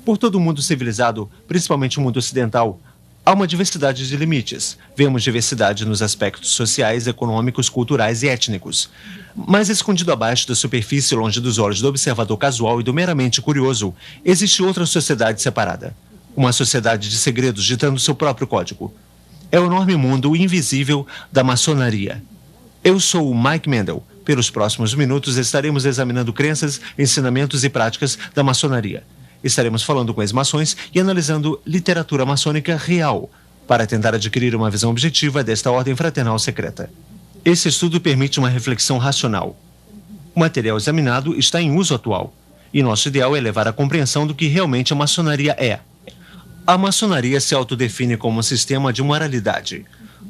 Por todo o mundo civilizado, principalmente o mundo ocidental, há uma diversidade de limites. Vemos diversidade nos aspectos sociais, econômicos, culturais e étnicos. Mas escondido abaixo da superfície, longe dos olhos do observador casual e do meramente curioso, existe outra sociedade separada. Uma sociedade de segredos ditando seu próprio código. É o enorme mundo invisível da maçonaria. Eu sou o Mike Mendel. Pelos próximos minutos estaremos examinando crenças, ensinamentos e práticas da maçonaria. Estaremos falando com ex-maçons e analisando literatura maçônica real, para tentar adquirir uma visão objetiva desta ordem fraternal secreta. Esse estudo permite uma reflexão racional. O material examinado está em uso atual, e nosso ideal é levar à compreensão do que realmente a maçonaria é. A maçonaria se autodefine como um sistema de moralidade.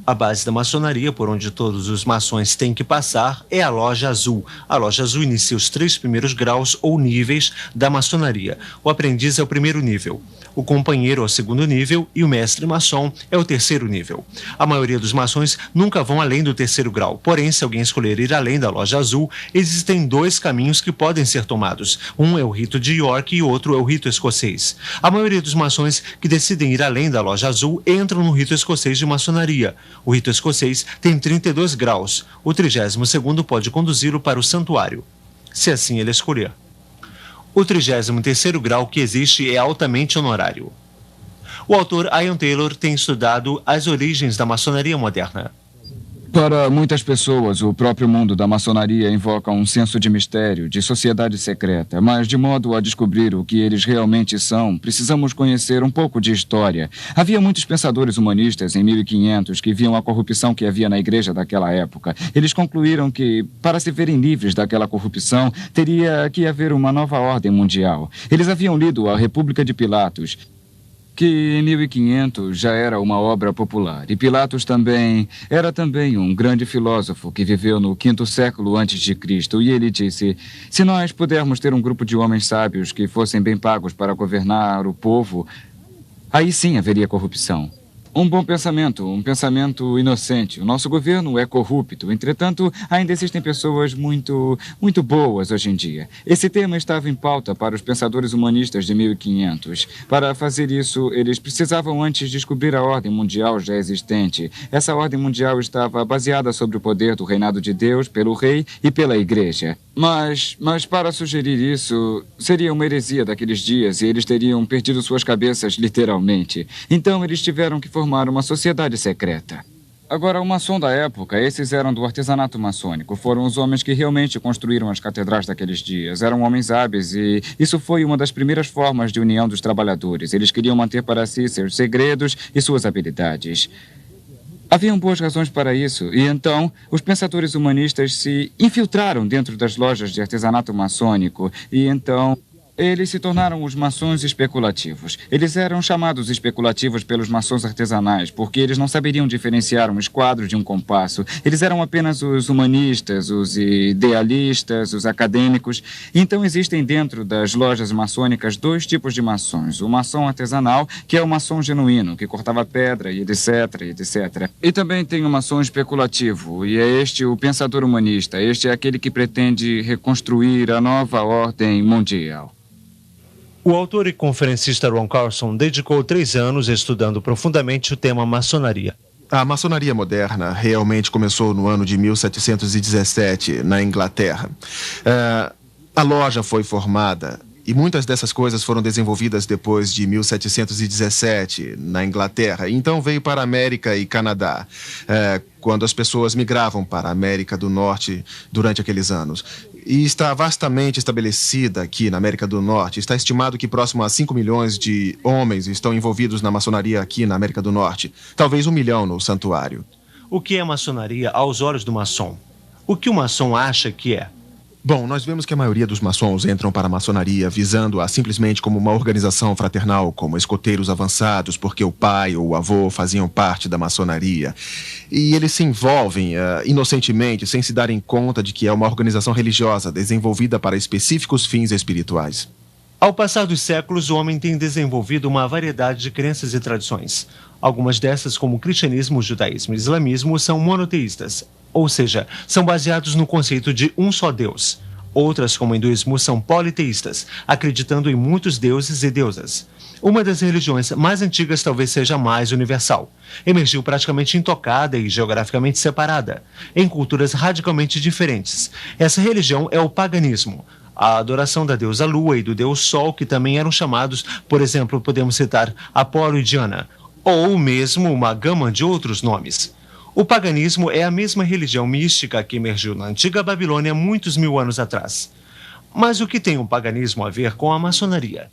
A base da maçonaria, por onde todos os maçons têm que passar, é a Loja Azul. A Loja Azul inicia os 3 primeiros graus ou níveis da maçonaria. O aprendiz é o primeiro nível, o companheiro é o segundo nível e o mestre maçom é o terceiro nível. A maioria dos maçons nunca vão além do terceiro grau, porém, se alguém escolher ir além da Loja Azul, existem 2 caminhos que podem ser tomados. Um é o rito de York e o outro é o rito escocês. A maioria dos maçons que decidem ir além da Loja Azul entram no rito escocês de maçonaria. O rito escocês tem 32 graus. O 32º pode conduzi-lo para o santuário, se assim ele escolher. O 33º grau que existe é altamente honorário. O autor Ian Taylor tem estudado as origens da maçonaria moderna. Para muitas pessoas, o próprio mundo da maçonaria invoca um senso de mistério, de sociedade secreta. Mas, de modo a descobrir o que eles realmente são, precisamos conhecer um pouco de história. Havia muitos pensadores humanistas em 1500 que viam a corrupção que havia na igreja daquela época. Eles concluíram que, para se verem livres daquela corrupção, teria que haver uma nova ordem mundial. Eles haviam lido A República de Pilatos, que em 1500 já era uma obra popular. E Pilatos era também um grande filósofo que viveu no 5º século antes de Cristo. E ele disse: se nós pudermos ter um grupo de homens sábios que fossem bem pagos para governar o povo, aí sim haveria corrupção. Um bom pensamento, um pensamento inocente. O nosso governo é corrupto, entretanto, ainda existem pessoas muito boas hoje em dia. Esse tema estava em pauta para os pensadores humanistas de 1500. Para fazer isso, eles precisavam antes descobrir a ordem mundial já existente. Essa ordem mundial estava baseada sobre o poder do reinado de Deus pelo rei e pela igreja. Mas para sugerir isso, seria uma heresia daqueles dias e eles teriam perdido suas cabeças literalmente. Então, eles tiveram que formar uma sociedade secreta. Agora, o maçom da época, esses eram do artesanato maçônico. Foram os homens que realmente construíram as catedrais daqueles dias. Eram homens hábeis e isso foi uma das primeiras formas de união dos trabalhadores. Eles queriam manter para si seus segredos e suas habilidades. Haviam boas razões para isso, e então os pensadores humanistas se infiltraram dentro das lojas de artesanato maçônico, e então eles se tornaram os maçons especulativos. Eles eram chamados especulativos pelos maçons artesanais, porque eles não saberiam diferenciar um esquadro de um compasso. Eles eram apenas os humanistas, os idealistas, os acadêmicos. Então existem dentro das lojas maçônicas 2 tipos de maçons. O maçom artesanal, que é o maçom genuíno, que cortava pedra e etc, etc. E também tem o maçom especulativo, e é este o pensador humanista. Este é aquele que pretende reconstruir a nova ordem mundial. O autor e conferencista Ron Carlson dedicou 3 anos estudando profundamente o tema maçonaria. A maçonaria moderna realmente começou no ano de 1717, na Inglaterra. A loja foi formada e muitas dessas coisas foram desenvolvidas depois de 1717, na Inglaterra. Então veio para a América e Canadá, quando as pessoas migravam para a América do Norte durante aqueles anos. E está vastamente estabelecida aqui na América do Norte. Está estimado que próximo a 5 milhões de homens estão envolvidos na maçonaria aqui na América do Norte. Talvez 1 milhão no santuário. O que é maçonaria aos olhos do maçom? O que o maçom acha que é? Bom, nós vemos que a maioria dos maçons entram para a maçonaria visando-a simplesmente como uma organização fraternal, como escoteiros avançados, porque o pai ou o avô faziam parte da maçonaria. E eles se envolvem inocentemente, sem se darem conta de que é uma organização religiosa desenvolvida para específicos fins espirituais. Ao passar dos séculos, o homem tem desenvolvido uma variedade de crenças e tradições. Algumas dessas, como o cristianismo, o judaísmo e o islamismo, são monoteístas, ou seja, são baseados no conceito de um só Deus. Outras, como o hinduísmo, são politeístas, acreditando em muitos deuses e deusas. Uma das religiões mais antigas talvez seja a mais universal. Emergiu praticamente intocada e geograficamente separada, em culturas radicalmente diferentes. Essa religião é o paganismo. A adoração da deusa Lua e do deus Sol, que também eram chamados, por exemplo, podemos citar Apolo e Diana, ou mesmo uma gama de outros nomes. O paganismo é a mesma religião mística que emergiu na antiga Babilônia muitos mil anos atrás. Mas o que tem o paganismo a ver com a maçonaria?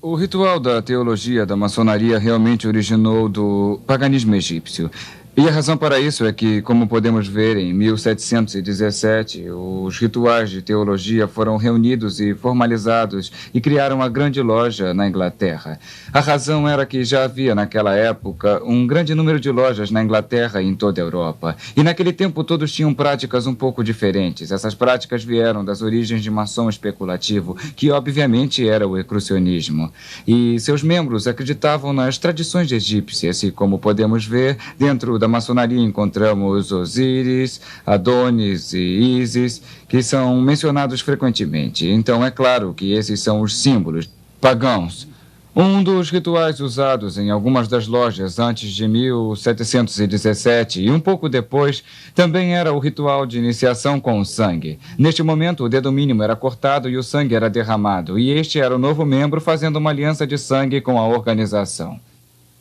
O ritual da teologia da maçonaria realmente originou do paganismo egípcio. E a razão para isso é que, como podemos ver, em 1717, os rituais de teologia foram reunidos e formalizados e criaram uma grande loja na Inglaterra. A razão era que já havia, naquela época, um grande número de lojas na Inglaterra e em toda a Europa. E naquele tempo todos tinham práticas um pouco diferentes. Essas práticas vieram das origens de maçom especulativo, que obviamente era o ecrucionismo. E seus membros acreditavam nas tradições egípcias e, como podemos ver, dentro da maçonaria encontramos Osíris, Adonis e Ísis, que são mencionados frequentemente. Então é claro que esses são os símbolos pagãos. Um dos rituais usados em algumas das lojas antes de 1717 e um pouco depois também era o ritual de iniciação com o sangue. Neste momento, o dedo mínimo era cortado e o sangue era derramado, e este era o novo membro fazendo uma aliança de sangue com a organização.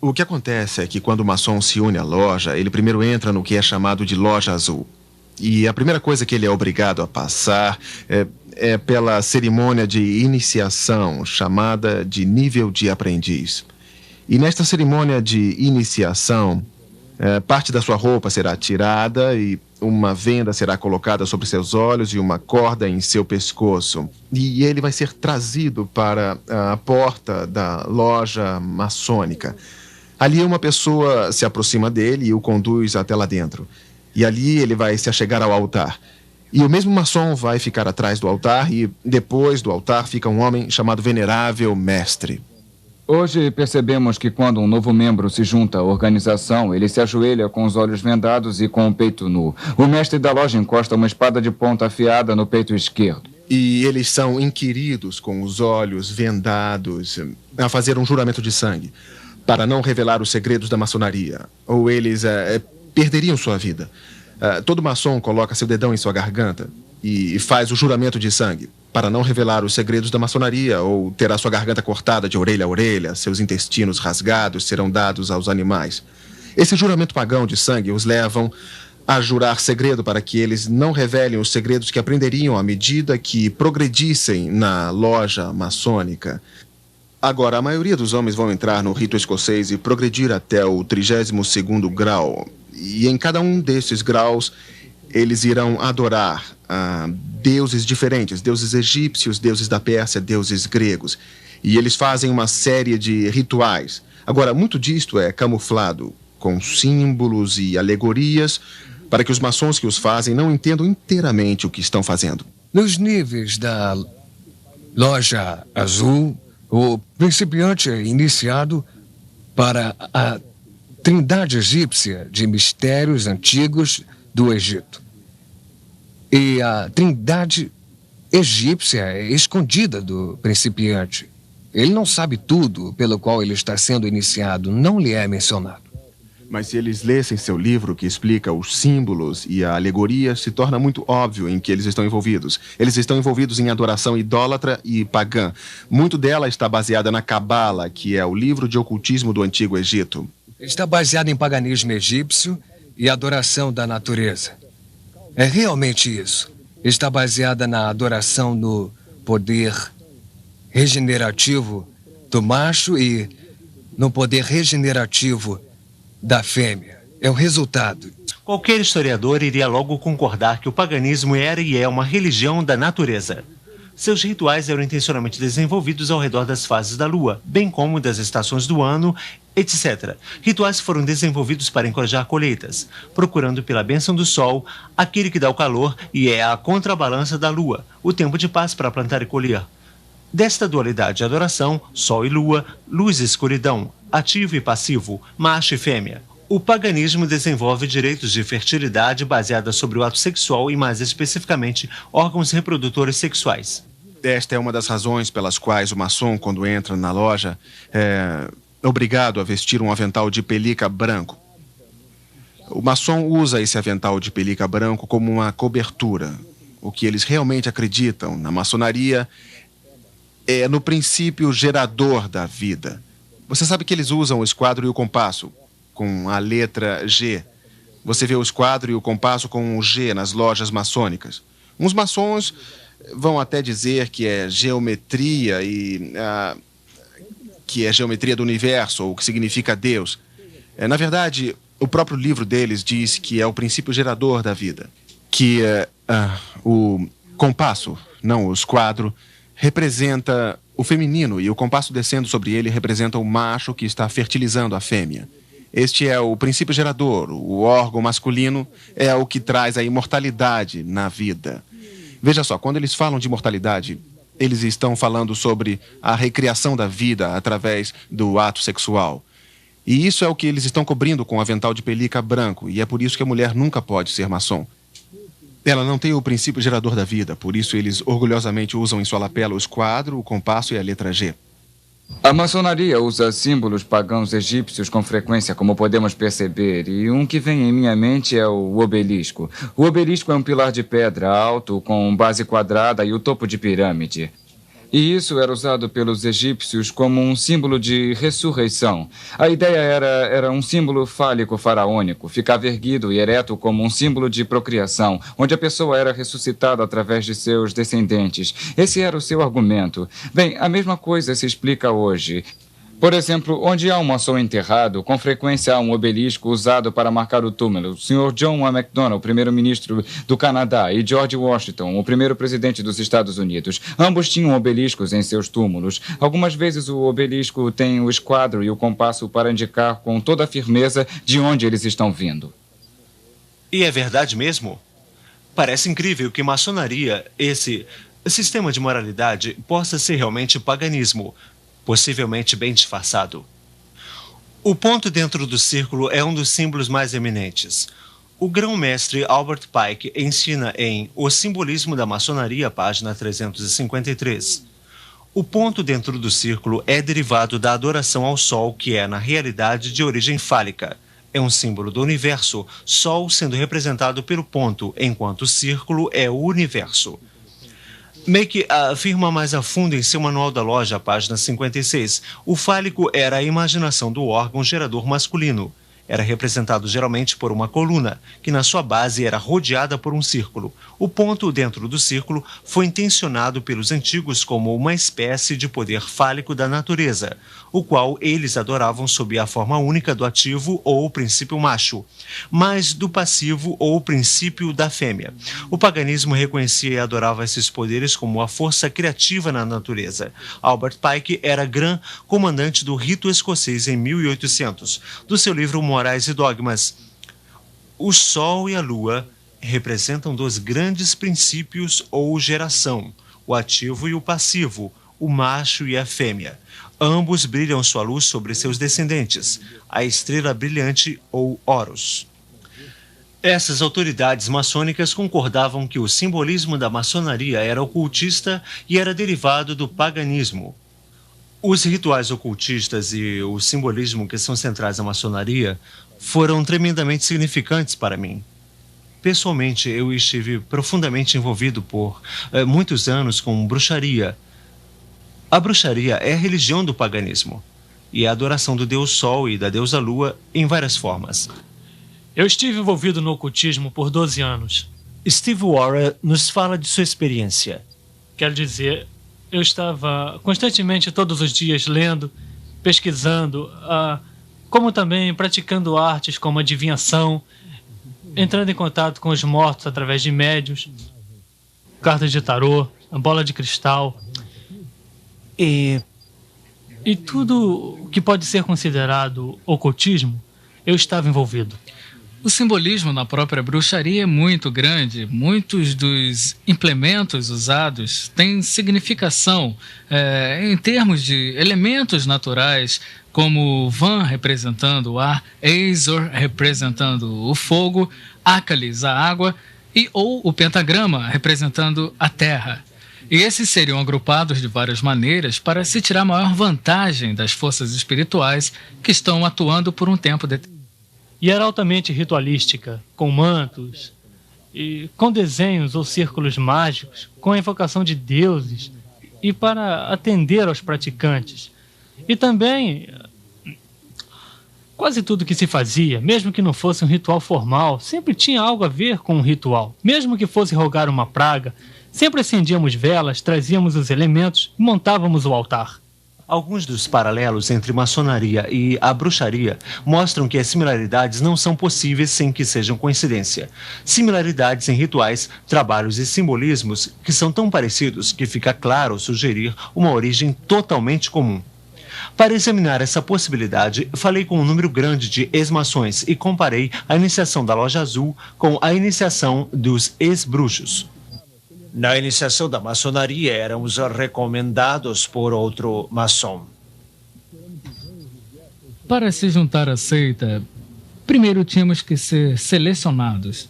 O que acontece é que quando o maçom se une à loja, ele primeiro entra no que é chamado de loja azul. E a primeira coisa que ele é obrigado a passar é pela cerimônia de iniciação, chamada de nível de aprendiz. E nesta cerimônia de iniciação, parte da sua roupa será tirada e uma venda será colocada sobre seus olhos e uma corda em seu pescoço. E ele vai ser trazido para a porta da loja maçônica. Ali uma pessoa se aproxima dele e o conduz até lá dentro. E ali ele vai se achegar ao altar. E o mesmo maçom vai ficar atrás do altar e depois do altar fica um homem chamado Venerável Mestre. Hoje percebemos que quando um novo membro se junta à organização, ele se ajoelha com os olhos vendados e com o peito nu. O mestre da loja encosta uma espada de ponta afiada no peito esquerdo. E eles são inquiridos com os olhos vendados a fazer um juramento de sangue, para não revelar os segredos da maçonaria, ou eles perderiam sua vida. Todo maçom coloca seu dedão em sua garganta e faz o juramento de sangue, para não revelar os segredos da maçonaria, ou terá sua garganta cortada de orelha a orelha, seus intestinos rasgados serão dados aos animais. Esse juramento pagão de sangue os levam a jurar segredo para que eles não revelem os segredos que aprenderiam à medida que progredissem na loja maçônica. Agora, a maioria dos homens vão entrar no rito escocês e progredir até o 32º grau. E em cada um desses graus, eles irão adorar deuses diferentes, deuses egípcios, deuses da Pérsia, deuses gregos. E eles fazem uma série de rituais. Agora, muito disto é camuflado com símbolos e alegorias para que os maçons que os fazem não entendam inteiramente o que estão fazendo. Nos níveis da loja azul, o principiante é iniciado para a trindade egípcia de mistérios antigos do Egito. E a trindade egípcia é escondida do principiante. Ele não sabe tudo pelo qual ele está sendo iniciado, não lhe é mencionado. Mas se eles lessem seu livro que explica os símbolos e a alegoria, se torna muito óbvio em que eles estão envolvidos. Eles estão envolvidos em adoração idólatra e pagã. Muito dela está baseada na Cabala, que é o livro de ocultismo do Antigo Egito. Está baseado em paganismo egípcio e adoração da natureza. É realmente isso. Está baseada na adoração no poder regenerativo do macho e no poder regenerativo da fêmea. É o resultado. Qualquer historiador iria logo concordar que o paganismo era e é uma religião da natureza. Seus rituais eram intencionalmente desenvolvidos ao redor das fases da lua, bem como das estações do ano, etc. Rituais foram desenvolvidos para encorajar colheitas, procurando pela bênção do sol, aquele que dá o calor e é a contrabalança da lua, o tempo de paz para plantar e colher. Desta dualidade de adoração, sol e lua, luz e escuridão, ativo e passivo, macho e fêmea, O paganismo desenvolve direitos de fertilidade baseada sobre o ato sexual e, mais especificamente, órgãos reprodutores sexuais. Esta é uma das razões pelas quais o maçom, quando entra na loja, é obrigado a vestir um avental de pelica branco. O maçom usa esse avental de pelica branco como uma cobertura. O que eles realmente acreditam na maçonaria é no princípio gerador da vida. Você sabe que eles usam o esquadro e o compasso com a letra G. Você vê o esquadro e o compasso com o G nas lojas maçônicas. Uns maçons vão até dizer que é geometria que é geometria do universo, ou que significa Deus. Na verdade, o próprio livro deles diz que é o princípio gerador da vida. Que o compasso, não o esquadro, representa o feminino e o compasso descendo sobre ele representa o macho que está fertilizando a fêmea. Este é o princípio gerador. O órgão masculino é o que traz a imortalidade na vida. Veja só, quando eles falam de imortalidade, eles estão falando sobre a recriação da vida através do ato sexual. E isso é o que eles estão cobrindo com o avental de pelica branco, e é por isso que a mulher nunca pode ser maçom. Ela não tem o princípio gerador da vida, por isso eles orgulhosamente usam em sua lapela o esquadro, o compasso e a letra G. A maçonaria usa símbolos pagãos egípcios com frequência, como podemos perceber, e um que vem em minha mente é o obelisco. O obelisco é um pilar de pedra alto, com base quadrada e o topo de pirâmide. E isso era usado pelos egípcios como um símbolo de ressurreição. A ideia era um símbolo fálico faraônico, ficava erguido e ereto como um símbolo de procriação, onde a pessoa era ressuscitada através de seus descendentes. Esse era o seu argumento. Bem, a mesma coisa se explica hoje. Por exemplo, onde há um maçom enterrado, com frequência há um obelisco usado para marcar o túmulo. O Sr. John A. Macdonald, primeiro-ministro do Canadá, e George Washington, o primeiro presidente dos Estados Unidos. Ambos tinham obeliscos em seus túmulos. Algumas vezes o obelisco tem o esquadro e o compasso para indicar com toda a firmeza de onde eles estão vindo. E é verdade mesmo? Parece incrível que maçonaria, esse sistema de moralidade, possa ser realmente paganismo, possivelmente bem disfarçado. O ponto dentro do círculo é um dos símbolos mais eminentes. O grão-mestre Albert Pike ensina em O Simbolismo da Maçonaria, página 353. O ponto dentro do círculo é derivado da adoração ao Sol, que é, na realidade, de origem fálica. É um símbolo do universo, Sol sendo representado pelo ponto, enquanto o círculo é o universo. Make afirma mais a fundo em seu manual da loja, página 56. O fálico era a imaginação do órgão gerador masculino. Era representado geralmente por uma coluna, que na sua base era rodeada por um círculo. O ponto dentro do círculo foi intencionado pelos antigos como uma espécie de poder fálico da natureza, o qual eles adoravam sob a forma única do ativo ou o princípio macho, mas do passivo ou o princípio da fêmea. O paganismo reconhecia e adorava esses poderes como a força criativa na natureza. Albert Pike era Gran Comandante do rito escocês em 1800. Do seu livro Morais e Dogmas, o Sol e a Lua representam dois grandes princípios ou geração, o ativo e o passivo, o macho e a fêmea. Ambos brilham sua luz sobre seus descendentes, a estrela brilhante ou Horus. Essas autoridades maçônicas concordavam que o simbolismo da maçonaria era ocultista e era derivado do paganismo. Os rituais ocultistas e o simbolismo que são centrais na maçonaria foram tremendamente significantes para mim. Pessoalmente, eu estive profundamente envolvido por muitos anos com bruxaria. A bruxaria é a religião do paganismo e a adoração do deus Sol e da deusa Lua em várias formas. Eu estive envolvido no ocultismo por 12 anos. Steve Warren nos fala de sua experiência. Quero dizer, eu estava constantemente todos os dias lendo, pesquisando, como também praticando artes como adivinhação, entrando em contato com os mortos através de médiuns, cartas de tarô, a bola de cristal e tudo o que pode ser considerado ocultismo, eu estava envolvido. O simbolismo na própria bruxaria é muito grande. Muitos dos implementos usados têm significação em termos de elementos naturais, como Van representando o ar, Azor representando o fogo, Akalis a água ou o pentagrama representando a terra. E esses seriam agrupados de várias maneiras para se tirar maior vantagem das forças espirituais que estão atuando por um tempo determinado. E era altamente ritualística, com mantos, e com desenhos ou círculos mágicos, com a invocação de deuses e para atender aos praticantes. E também, quase tudo que se fazia, mesmo que não fosse um ritual formal, sempre tinha algo a ver com um ritual. Mesmo que fosse rogar uma praga, sempre acendíamos velas, trazíamos os elementos e montávamos o altar. Alguns dos paralelos entre maçonaria e a bruxaria mostram que as similaridades não são possíveis sem que sejam coincidência. Similaridades em rituais, trabalhos e simbolismos que são tão parecidos que fica claro sugerir uma origem totalmente comum. Para examinar essa possibilidade, falei com um número grande de ex-maçons e comparei a iniciação da Loja Azul com a iniciação dos ex-bruxos. Na iniciação da maçonaria, éramos recomendados por outro maçom. Para se juntar à seita, primeiro tínhamos que ser selecionados.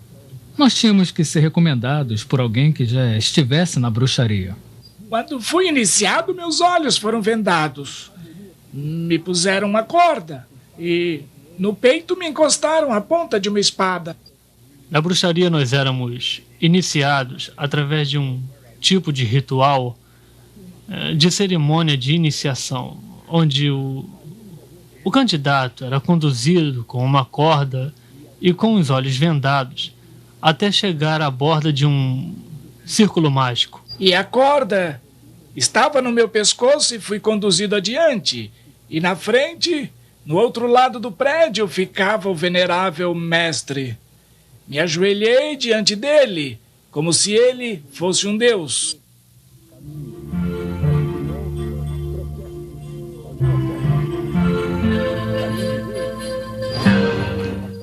Nós tínhamos que ser recomendados por alguém que já estivesse na bruxaria. Quando fui iniciado, meus olhos foram vendados. Me puseram uma corda e no peito me encostaram a ponta de uma espada. Na bruxaria nós éramos iniciados através de um tipo de ritual, de cerimônia de iniciação, onde o candidato era conduzido com uma corda e com os olhos vendados até chegar à borda de um círculo mágico. E a corda estava no meu pescoço e fui conduzido adiante. E na frente, no outro lado do prédio, ficava o venerável mestre. Me ajoelhei diante dele, como se ele fosse um deus.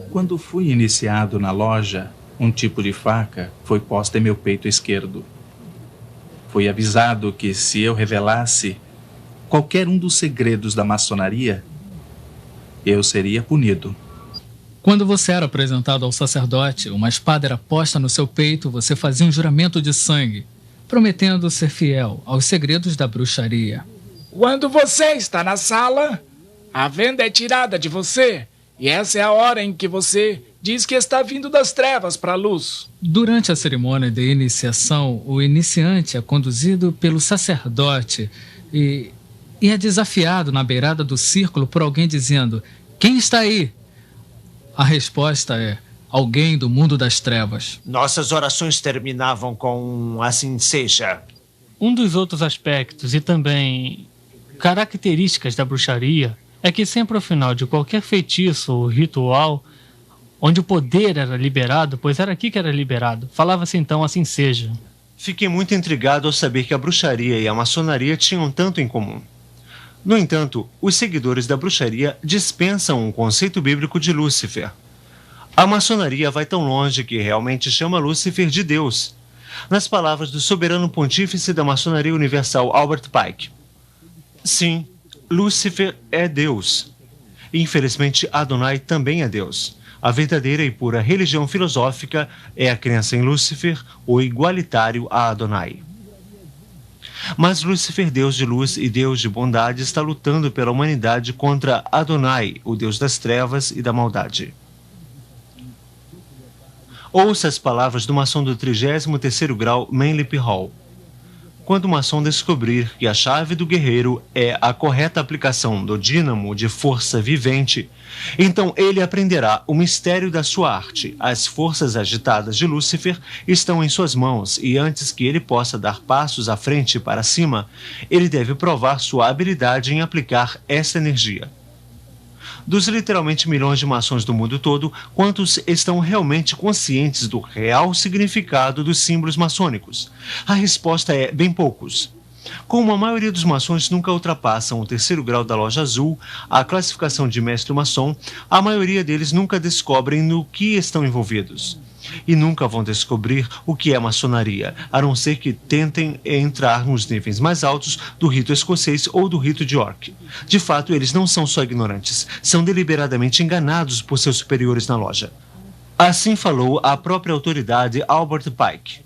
Quando fui iniciado na loja, um tipo de faca foi posta em meu peito esquerdo. Fui avisado que se eu revelasse qualquer um dos segredos da maçonaria, eu seria punido. Quando você era apresentado ao sacerdote, uma espada era posta no seu peito, você fazia um juramento de sangue, prometendo ser fiel aos segredos da bruxaria. Quando você está na sala, a venda é tirada de você, e essa é a hora em que você diz que está vindo das trevas para a luz. Durante a cerimônia de iniciação, o iniciante é conduzido pelo sacerdote e é desafiado na beirada do círculo por alguém dizendo: "Quem está aí?" A resposta é: alguém do mundo das trevas. Nossas orações terminavam com "assim seja". Um dos outros aspectos e também características da bruxaria é que sempre ao final de qualquer feitiço ou ritual, onde o poder era liberado, pois era aqui que era liberado, falava-se então "assim seja". Fiquei muito intrigado ao saber que a bruxaria e a maçonaria tinham tanto em comum. No entanto, os seguidores da bruxaria dispensam o conceito bíblico de Lúcifer. A maçonaria vai tão longe que realmente chama Lúcifer de Deus. Nas palavras do soberano pontífice da maçonaria universal, Albert Pike. Sim, Lúcifer é Deus. Infelizmente, Adonai também é Deus. A verdadeira e pura religião filosófica é a crença em Lúcifer, o igualitário a Adonai. Mas Lúcifer, Deus de luz e Deus de bondade, está lutando pela humanidade contra Adonai, o Deus das trevas e da maldade. Ouça as palavras do maçom do 33º grau, Manly P. Hall. Quando o maçom descobrir que a chave do guerreiro é a correta aplicação do dínamo de força vivente, então ele aprenderá o mistério da sua arte. As forças agitadas de Lúcifer estão em suas mãos e antes que ele possa dar passos à frente e para cima, ele deve provar sua habilidade em aplicar essa energia. Dos literalmente milhões de maçons do mundo todo, quantos estão realmente conscientes do real significado dos símbolos maçônicos? A resposta é bem poucos. Como a maioria dos maçons nunca ultrapassam o 3º grau da loja azul, a classificação de mestre maçom, a maioria deles nunca descobrem no que estão envolvidos. E nunca vão descobrir o que é maçonaria, a não ser que tentem entrar nos níveis mais altos do rito escocês ou do rito de York. De fato, eles não são só ignorantes, são deliberadamente enganados por seus superiores na loja. Assim falou a própria autoridade Albert Pike.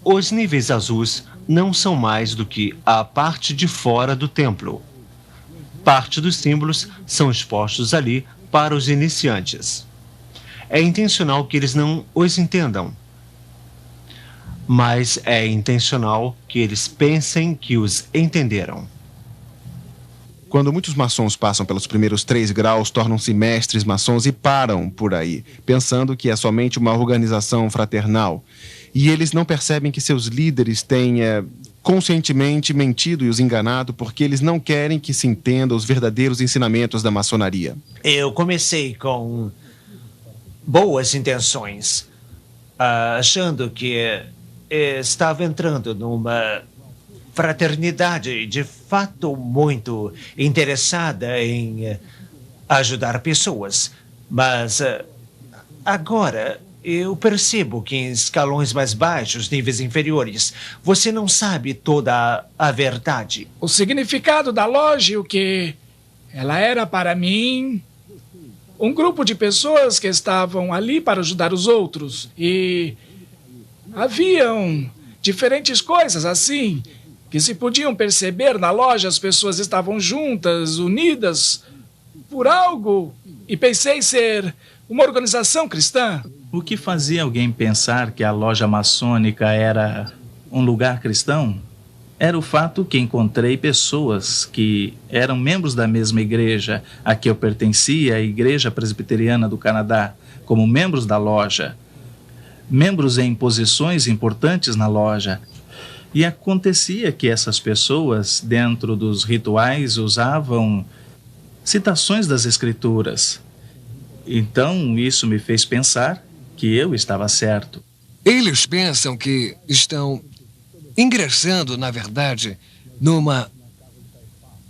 Os níveis azuis não são mais do que a parte de fora do templo. Parte dos símbolos são expostos ali para os iniciantes. É intencional que eles não os entendam, mas é intencional que eles pensem que os entenderam. Quando muitos maçons passam pelos primeiros 3 graus, tornam-se mestres maçons e param por aí, pensando que é somente uma organização fraternal. E eles não percebem que seus líderes têm conscientemente mentido e os enganado porque eles não querem que se entenda os verdadeiros ensinamentos da maçonaria. Eu comecei com boas intenções, achando que estava entrando numa fraternidade de fato muito interessada em ajudar pessoas. Mas agora eu percebo que em escalões mais baixos, níveis inferiores, você não sabe toda a verdade. O significado da loja e o que ela era para mim... Um grupo de pessoas que estavam ali para ajudar os outros. E haviam diferentes coisas assim, que se podiam perceber na loja. As pessoas estavam juntas, unidas por algo. E pensei ser uma organização cristã. O que fazia alguém pensar que a loja maçônica era um lugar cristão? Era o fato que encontrei pessoas que eram membros da mesma igreja a que eu pertencia, a Igreja Presbiteriana do Canadá, como membros da loja, membros em posições importantes na loja. E acontecia que essas pessoas, dentro dos rituais, usavam citações das Escrituras. Então, isso me fez pensar que eu estava certo. Eles pensam que estão ingressando, na verdade, numa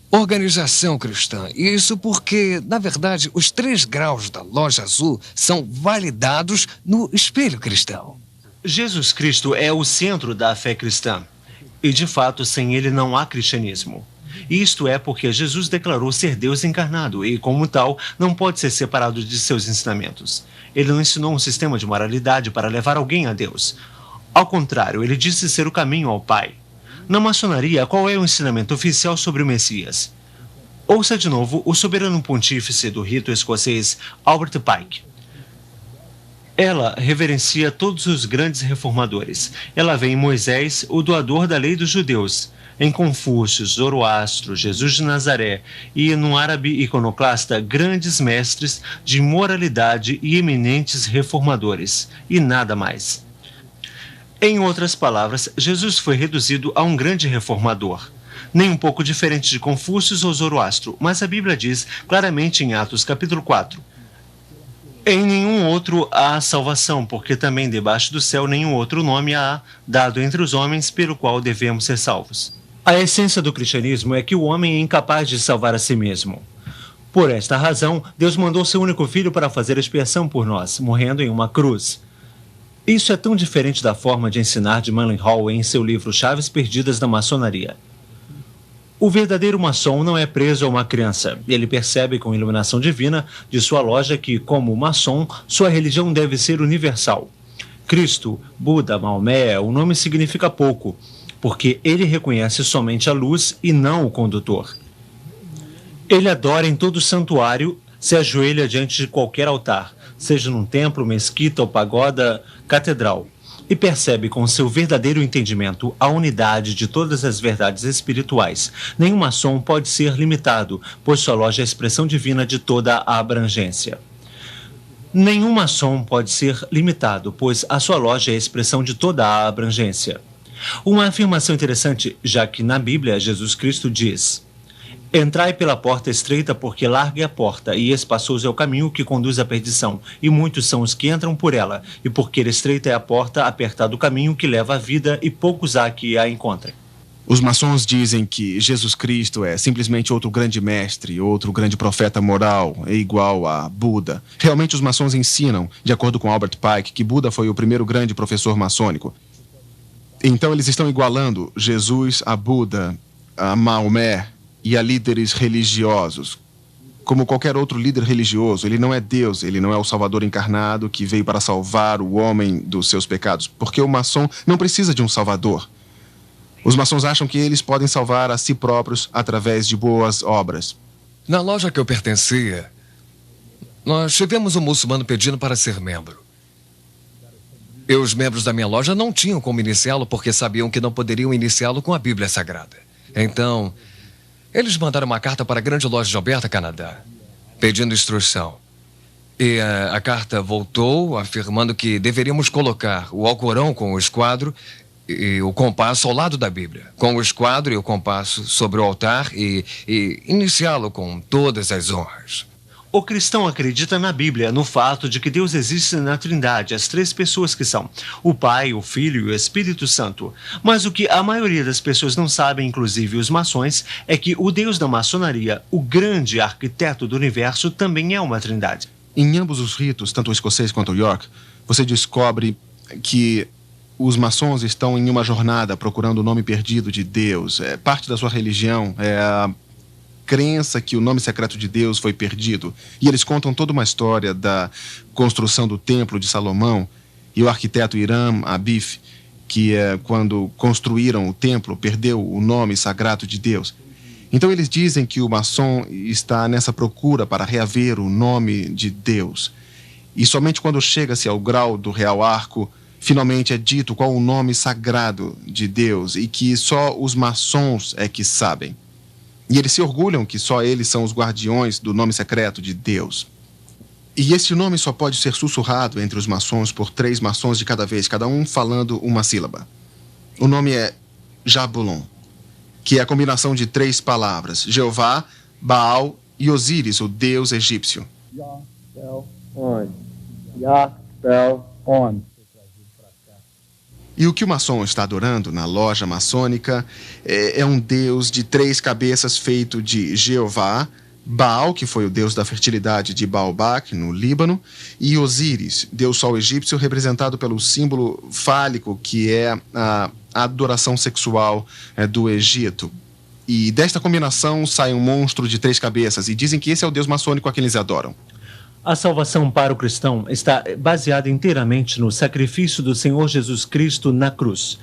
organização cristã. Isso porque, na verdade, os 3 graus da loja azul são validados no espelho cristão. Jesus Cristo é o centro da fé cristã. E, de fato, sem ele não há cristianismo. Isto é porque Jesus declarou ser Deus encarnado e, como tal, não pode ser separado de seus ensinamentos. Ele não ensinou um sistema de moralidade para levar alguém a Deus. Ao contrário, ele disse ser o caminho ao Pai. Na maçonaria, qual é o ensinamento oficial sobre o Messias? Ouça de novo o soberano pontífice do rito escocês, Albert Pike. Ela reverencia todos os grandes reformadores. Ela vê em Moisés, o doador da lei dos judeus, em Confúcio, Zoroastro, Jesus de Nazaré e no árabe iconoclasta grandes mestres de moralidade e eminentes reformadores, e nada mais. Em outras palavras, Jesus foi reduzido a um grande reformador. Nem um pouco diferente de Confúcio ou Zoroastro, mas a Bíblia diz claramente em Atos capítulo 4: em nenhum outro há salvação, porque também debaixo do céu nenhum outro nome há dado entre os homens pelo qual devemos ser salvos. A essência do cristianismo é que o homem é incapaz de salvar a si mesmo. Por esta razão, Deus mandou seu único filho para fazer expiação por nós, morrendo em uma cruz. Isso é tão diferente da forma de ensinar de Manly Hall em seu livro Chaves Perdidas da Maçonaria. O verdadeiro maçom não é preso a uma crença. Ele percebe com iluminação divina de sua loja que, como maçom, sua religião deve ser universal. Cristo, Buda, Maomé, o nome significa pouco, porque ele reconhece somente a luz e não o condutor. Ele adora em todo santuário, se ajoelha diante de qualquer altar, seja num templo, mesquita ou pagoda, catedral, e percebe com seu verdadeiro entendimento a unidade de todas as verdades espirituais. Nenhum maçom pode ser limitado, pois sua loja é a expressão divina de toda a abrangência. Nenhum maçom pode ser limitado, pois a sua loja é a expressão de toda a abrangência. Uma afirmação interessante, já que na Bíblia Jesus Cristo diz: entrai pela porta estreita, porque larga é a porta, e espaçoso é o caminho que conduz à perdição, e muitos são os que entram por ela, e porque estreita é a porta, apertado o caminho que leva à vida, e poucos há que a encontrem. Os maçons dizem que Jesus Cristo é simplesmente outro grande mestre, outro grande profeta moral, é igual a Buda. Realmente os maçons ensinam, de acordo com Albert Pike, que Buda foi o primeiro grande professor maçônico. Então eles estão igualando Jesus a Buda, a Maomé e a líderes religiosos. Como qualquer outro líder religioso, ele não é Deus, ele não é o Salvador encarnado que veio para salvar o homem dos seus pecados, porque o maçom não precisa de um Salvador. Os maçons acham que eles podem salvar a si próprios através de boas obras. Na loja que eu pertencia, nós tivemos um muçulmano pedindo para ser membro. E os membros da minha loja não tinham como iniciá-lo porque sabiam que não poderiam iniciá-lo com a Bíblia Sagrada. Então, eles mandaram uma carta para a grande loja de Alberta, Canadá, pedindo instrução. E a carta voltou afirmando que deveríamos colocar o Alcorão com o esquadro e o compasso ao lado da Bíblia, com o esquadro e o compasso sobre o altar e iniciá-lo com todas as honras. O cristão acredita na Bíblia, no fato de que Deus existe na Trindade, as três pessoas que são o Pai, o Filho e o Espírito Santo. Mas o que a maioria das pessoas não sabem, inclusive os maçons, é que o Deus da maçonaria, o grande arquiteto do universo, também é uma trindade. Em ambos os ritos, tanto o escocês quanto o York, você descobre que os maçons estão em uma jornada procurando o nome perdido de Deus. Parte da sua religião é a crença que o nome secreto de Deus foi perdido. E eles contam toda uma história da construção do Templo de Salomão e o arquiteto Hiram Abif, que quando construíram o templo, perdeu o nome sagrado de Deus. Então eles dizem que o maçom está nessa procura para reaver o nome de Deus. E somente quando chega-se ao grau do Real Arco, finalmente é dito qual o nome sagrado de Deus e que só os maçons é que sabem. E eles se orgulham que só eles são os guardiões do nome secreto de Deus. E este nome só pode ser sussurrado entre os maçons por 3 maçons de cada vez, cada um falando uma sílaba. O nome é Jabulon, que é a combinação de 3 palavras: Jeová, Baal e Osíris, o deus egípcio. E o que o maçom está adorando na loja maçônica é um deus de 3 cabeças feito de Jeová, Baal, que foi o deus da fertilidade de Baalbac, no Líbano, e Osíris, deus sol egípcio, representado pelo símbolo fálico, que é a adoração sexual do Egito. E desta combinação sai um monstro de 3 cabeças, e dizem que esse é o deus maçônico a quem eles adoram. A salvação para o cristão está baseada inteiramente no sacrifício do Senhor Jesus Cristo na cruz.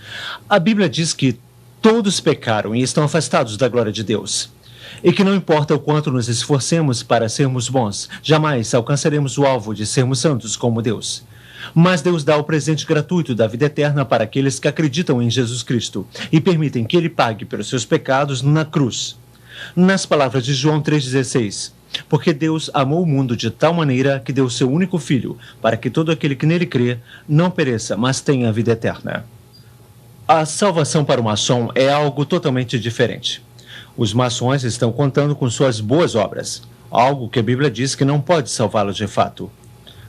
A Bíblia diz que todos pecaram e estão afastados da glória de Deus. E que não importa o quanto nos esforcemos para sermos bons, jamais alcançaremos o alvo de sermos santos como Deus. Mas Deus dá o presente gratuito da vida eterna para aqueles que acreditam em Jesus Cristo e permitem que Ele pague pelos seus pecados na cruz. Nas palavras de João 3,16... Porque Deus amou o mundo de tal maneira que deu seu único filho, para que todo aquele que nele crê não pereça, mas tenha a vida eterna. A salvação para o maçom é algo totalmente diferente. Os maçons estão contando com suas boas obras, algo que a Bíblia diz que não pode salvá-los de fato.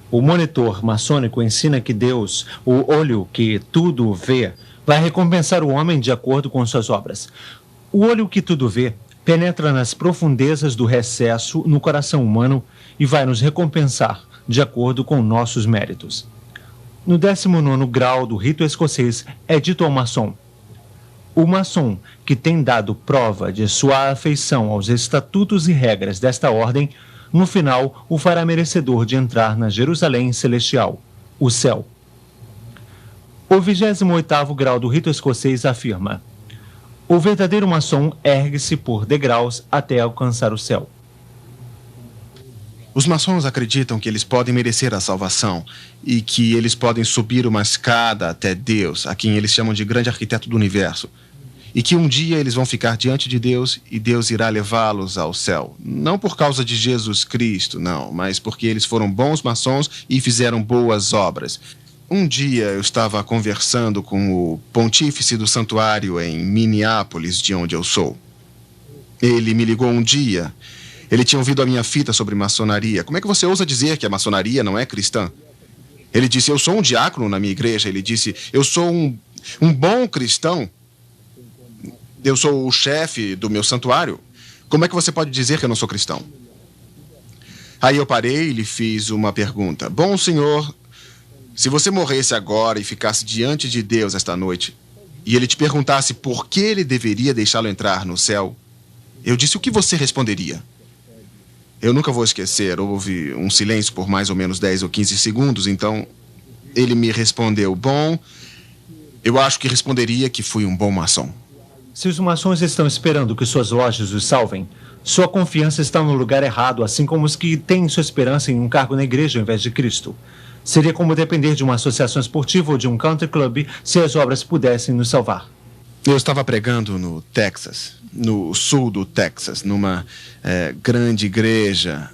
O monitor maçônico ensina que Deus, o olho que tudo vê, vai recompensar o homem de acordo com suas obras. O olho que tudo vê penetra nas profundezas do recesso no coração humano e vai nos recompensar de acordo com nossos méritos. No 19º grau do rito escocês é dito ao maçom: o maçom que tem dado prova de sua afeição aos estatutos e regras desta ordem, no final o fará merecedor de entrar na Jerusalém celestial, o céu. O 28º grau do rito escocês afirma: o verdadeiro maçom ergue-se por degraus até alcançar o céu. Os maçons acreditam que eles podem merecer a salvação e que eles podem subir uma escada até Deus, a quem eles chamam de grande arquiteto do universo, e que um dia eles vão ficar diante de Deus e Deus irá levá-los ao céu. Não por causa de Jesus Cristo, não, mas porque eles foram bons maçons e fizeram boas obras. Um dia eu estava conversando com o pontífice do santuário em Minneapolis, de onde eu sou. Ele me ligou um dia. Ele tinha ouvido a minha fita sobre maçonaria. Como é que você ousa dizer que a maçonaria não é cristã? Ele disse: eu sou um diácono na minha igreja. Ele disse: eu sou um bom cristão. Eu sou o chefe do meu santuário. Como é que você pode dizer que eu não sou cristão? Aí eu parei e lhe fiz uma pergunta. Bom, senhor, se você morresse agora e ficasse diante de Deus esta noite, e ele te perguntasse por que ele deveria deixá-lo entrar no céu, eu disse: o que você responderia? Eu nunca vou esquecer, houve um silêncio por mais ou menos 10 ou 15 segundos, então ele me respondeu: bom, eu acho que responderia que fui um bom maçom. Se os maçons estão esperando que suas lojas os salvem, sua confiança está no lugar errado, assim como os que têm sua esperança em um cargo na igreja ao invés de Cristo. Seria como depender de uma associação esportiva ou de um country club se as obras pudessem nos salvar. Eu estava pregando no Texas, no sul do Texas, numa grande igreja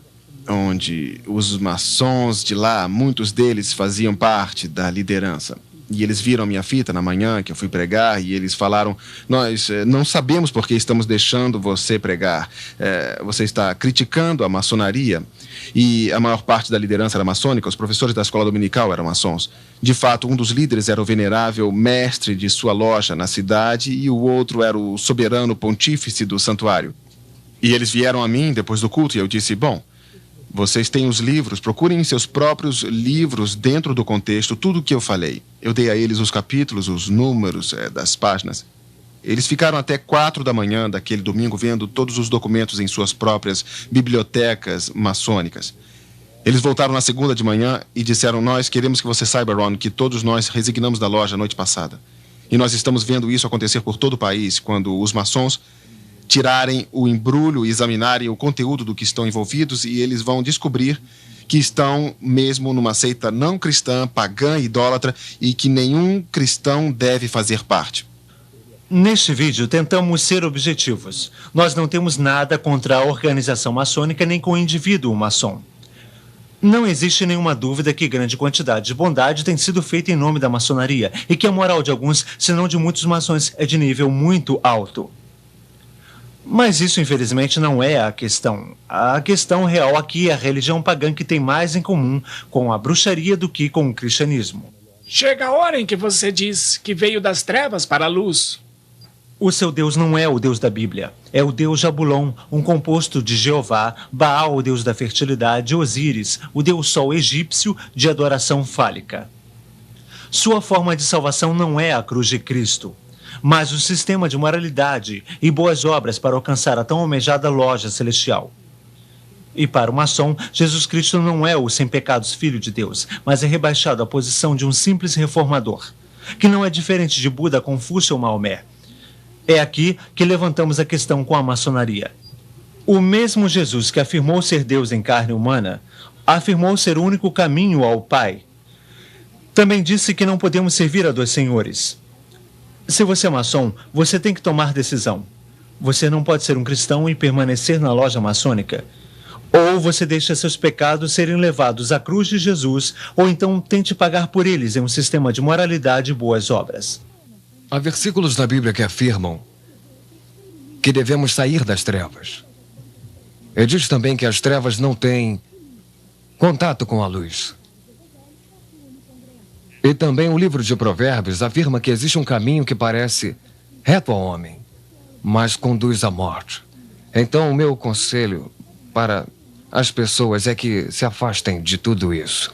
onde os maçons de lá, muitos deles faziam parte da liderança. E eles viram a minha fita na manhã que eu fui pregar e eles falaram: nós não sabemos por que estamos deixando você pregar. Você está criticando a maçonaria. E a maior parte da liderança era maçônica, os professores da escola dominical eram maçons. De fato, um dos líderes era o venerável mestre de sua loja na cidade e o outro era o soberano pontífice do santuário. E eles vieram a mim depois do culto e eu disse: bom, vocês têm os livros, procurem seus próprios livros dentro do contexto, tudo o que eu falei. Eu dei a eles os capítulos, os números das páginas. Eles ficaram até 4 da manhã daquele domingo vendo todos os documentos em suas próprias bibliotecas maçônicas. Eles voltaram na segunda de manhã e disseram: nós queremos que você saiba, Ron, que todos nós resignamos da loja a noite passada. E nós estamos vendo isso acontecer por todo o país, quando os maçons tirarem o embrulho e examinarem o conteúdo do que estão envolvidos, e eles vão descobrir que estão mesmo numa seita não cristã, pagã e idólatra, e que nenhum cristão deve fazer parte. Neste vídeo, tentamos ser objetivos. Nós não temos nada contra a organização maçônica nem com o indivíduo maçom. Não existe nenhuma dúvida que grande quantidade de bondade tem sido feita em nome da maçonaria e que a moral de alguns, se não de muitos maçons, é de nível muito alto. Mas isso, infelizmente, não é a questão. A questão real aqui é a religião pagã que tem mais em comum com a bruxaria do que com o cristianismo. Chega a hora em que você diz que veio das trevas para a luz. O seu Deus não é o Deus da Bíblia. É o Deus Jabulon, um composto de Jeová, Baal, o Deus da fertilidade, Osíris, o Deus Sol egípcio de adoração fálica. Sua forma de salvação não é a cruz de Cristo, mas o sistema de moralidade e boas obras para alcançar a tão almejada loja celestial. E para o maçom, Jesus Cristo não é o sem pecados filho de Deus, mas é rebaixado à posição de um simples reformador, que não é diferente de Buda, Confúcio ou Maomé. É aqui que levantamos a questão com a maçonaria. O mesmo Jesus que afirmou ser Deus em carne humana, afirmou ser o único caminho ao Pai. Também disse que não podemos servir a 2 senhores. Se você é maçom, você tem que tomar decisão. Você não pode ser um cristão e permanecer na loja maçônica. Ou você deixa seus pecados serem levados à cruz de Jesus, ou então tente pagar por eles em um sistema de moralidade e boas obras. Há versículos da Bíblia que afirmam que devemos sair das trevas. E diz também que as trevas não têm contato com a luz. E também o livro de Provérbios afirma que existe um caminho que parece reto ao homem, mas conduz à morte. Então, o meu conselho para as pessoas é que se afastem de tudo isso.